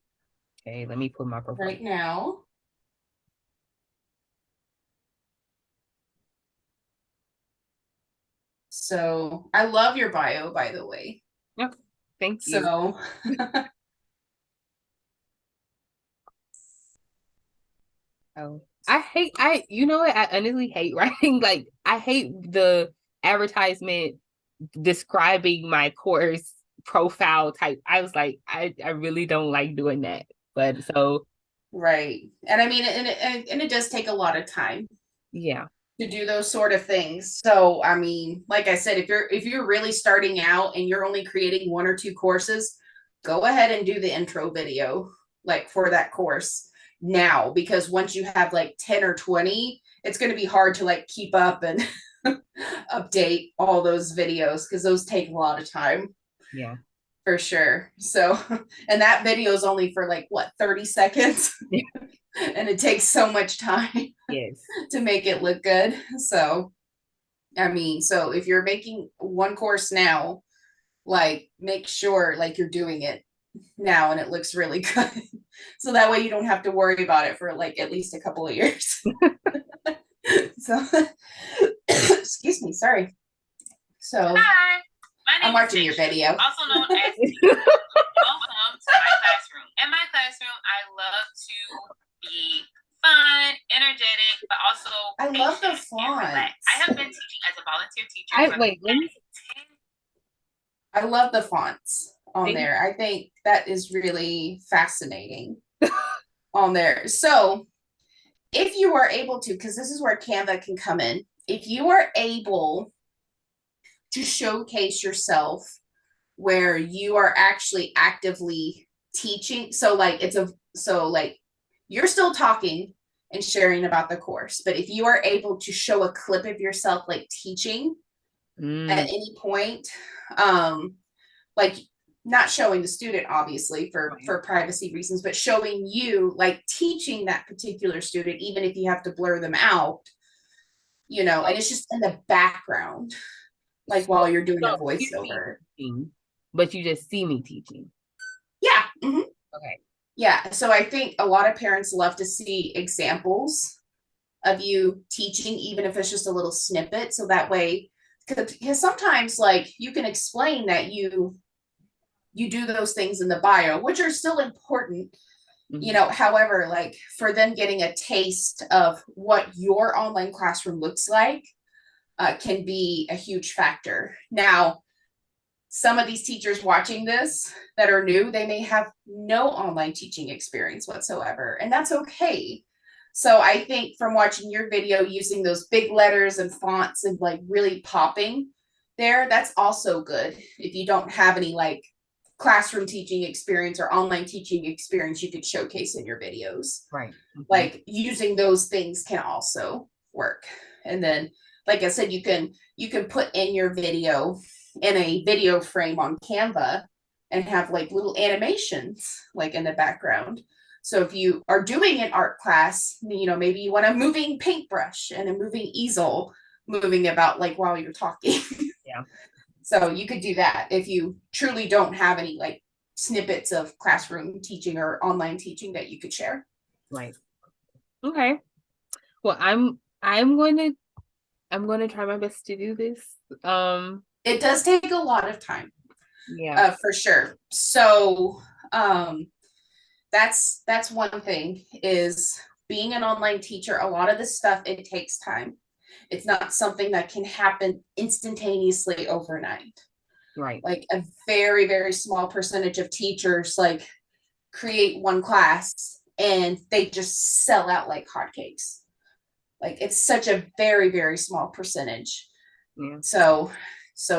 Okay, let me put my profile. right now. So I love your bio, by the way. Yep. Thank you. So Oh, I you know what? I honestly hate writing. Like I hate the advertisement describing my course profile type. I was like, I really don't like doing that. But so right. And I mean, and it does take a lot of time yeah. to do those sort of things. So, I mean, like I said, if you're really starting out and you're only creating one or two courses, go ahead and do the intro video like for that course now, because once you have like 10 or 20, it's going to be hard to like keep up and update all those videos because those take a lot of time. Yeah. For sure. So, and that video is only for like what, 30 seconds? And it takes so much time Yes. to make it look good. So, I mean, so if you're making one course now, like make sure like you're doing it now and it looks really good. So that way you don't have to worry about it for like at least a couple of years. So, excuse me, sorry. So, hi, I'm watching your video. Also known as welcome to my classroom. In my classroom, I love to be fun, energetic, but also I love the font. I have been teaching as a volunteer teacher. I love the fonts on there. I think that is really fascinating on there. So if you are able to, because this is where Canva can come in, if you are able to showcase yourself where you are actually actively teaching, so like you're still talking and sharing about the course, but if you are able to show a clip of yourself like teaching at any point, like not showing the student obviously for privacy reasons, but showing you like teaching that particular student, even if you have to blur them out, you know, and it's just in the background, like while you're doing a voiceover. But you just see me teaching. Yeah. Mm-hmm. Okay. Yeah. So I think a lot of parents love to see examples of you teaching, even if it's just a little snippet. So that way, because sometimes like you can explain that you do those things in the bio, which are still important, you know, however, like for them getting a taste of what your online classroom looks like can be a huge factor. Now, some of these teachers watching this that are new, they may have no online teaching experience whatsoever, and that's okay. So I think from watching your video using those big letters and fonts and like really popping there, that's also good. If you don't have any like classroom teaching experience or online teaching experience, you could showcase in your videos. Right. Like using those things can also work. And then, like I said, you can put in your video in a video frame on Canva and have like little animations like in the background. So if you are doing an art class, you know, maybe you want a moving paintbrush and a moving easel moving about like while you're talking. Yeah. So you could do that if you truly don't have any like snippets of classroom teaching or online teaching that you could share. Right. Okay. Well, I'm going to try my best to do this. It does take a lot of time. Yeah. For sure. So that's one thing is being an online teacher. A lot of this stuff, it takes time. It's not something that can happen instantaneously overnight. Right. Like a very, very small percentage of teachers like create one class and they just sell out like hotcakes. Like it's such a very, very small percentage. Yeah. So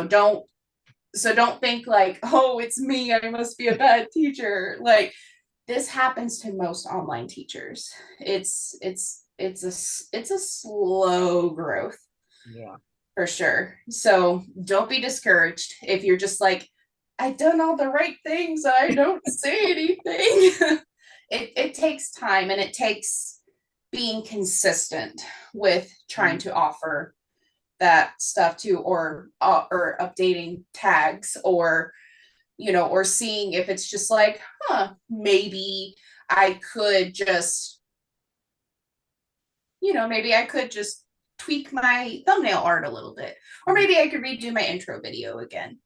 don't think like, oh, it's me, I must be a bad teacher. Like this happens to most online teachers. It's a slow growth. Yeah. For sure. So don't be discouraged if you're just like, I've done all the right things, I don't say anything. It takes time and it takes being consistent with trying to offer that stuff too, or updating tags, or you know, or seeing if it's just like, maybe I could just, you know, maybe I could just tweak my thumbnail art a little bit, or maybe I could redo my intro video again.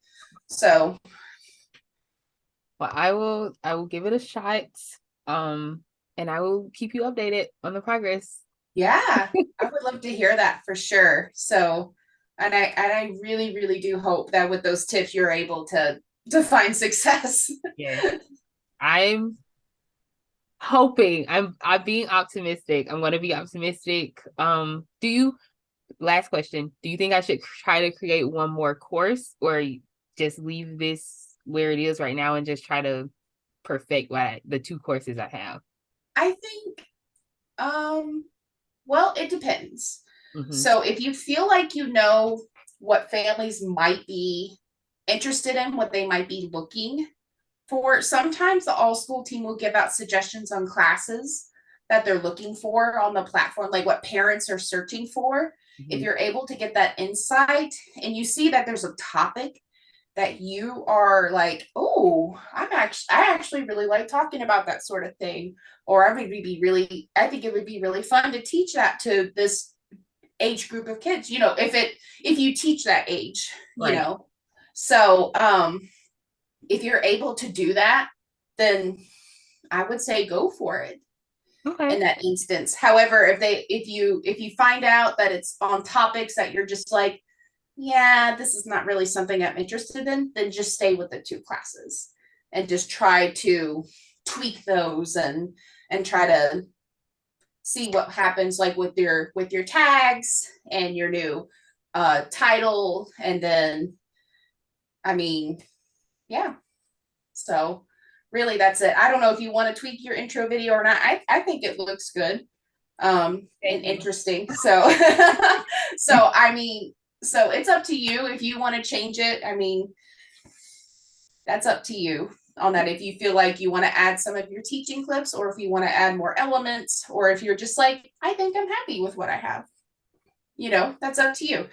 So, well, I will give it a shot. And I will keep you updated on the progress. yeah, I would love to hear that for sure. So, and I really, really do hope that with those tips you're able to find success. Yeah. I'm hoping. I'm being optimistic. I'm going to be optimistic. Last question, do you think I should try to create one more course or just leave this where it is right now and just try to perfect the two courses I have? I think Well, it depends. Mm-hmm. So if you feel like you know what families might be interested in, what they might be looking for, sometimes the Allschool team will give out suggestions on classes that they're looking for on the platform, like what parents are searching for. If Mm-hmm. you're able to get that insight and you see that there's a topic that you are like, oh, I actually really like talking about that sort of thing, or I think it would be really fun to teach that to this age group of kids, if you teach that age, Right. So if you're able to do that, then I would say go for it Okay. in that instance. However, if you find out that it's on topics that you're just like, yeah, this is not really something I'm interested in, then just stay with the two classes and just try to tweak those and try to see what happens, like with your tags and your new title. And then I mean, yeah, so really that's it. I don't know if you want to tweak your intro video or not. I think it looks good and Thank you. interesting. So so I mean, so it's up to you if you want to change it. I mean, that's up to you on that. If you feel like you want to add some of your teaching clips, or if you want to add more elements, or if you're just like, I think I'm happy with what I have, that's up to you.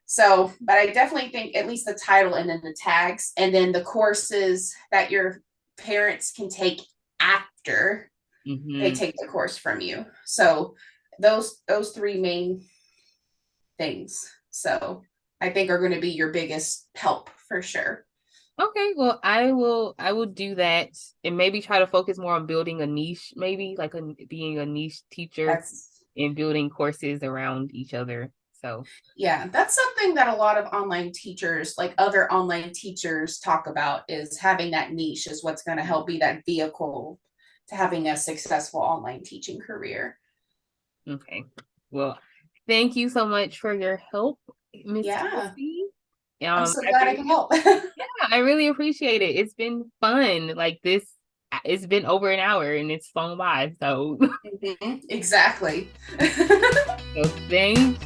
So, but I definitely think at least the title and then the tags and then the courses that your parents can take after they Mm-hmm. take the course from you. So those three main things. So I think are going to be your biggest help for sure. Okay, well, I will do that and maybe try to focus more on building a niche, maybe like being a niche teacher That's and building courses around each other. So, Yeah, that's something that a lot of online teachers, like other online teachers, talk about is having that niche is what's going to help be that vehicle to having a successful online teaching career. okay. Well, thank you so much for your help, Miss Yeah, Kelsey. I'm so glad I could help. I really appreciate it. It's been fun. Like this, it's been over an hour and it's flown by. So, Exactly. so thank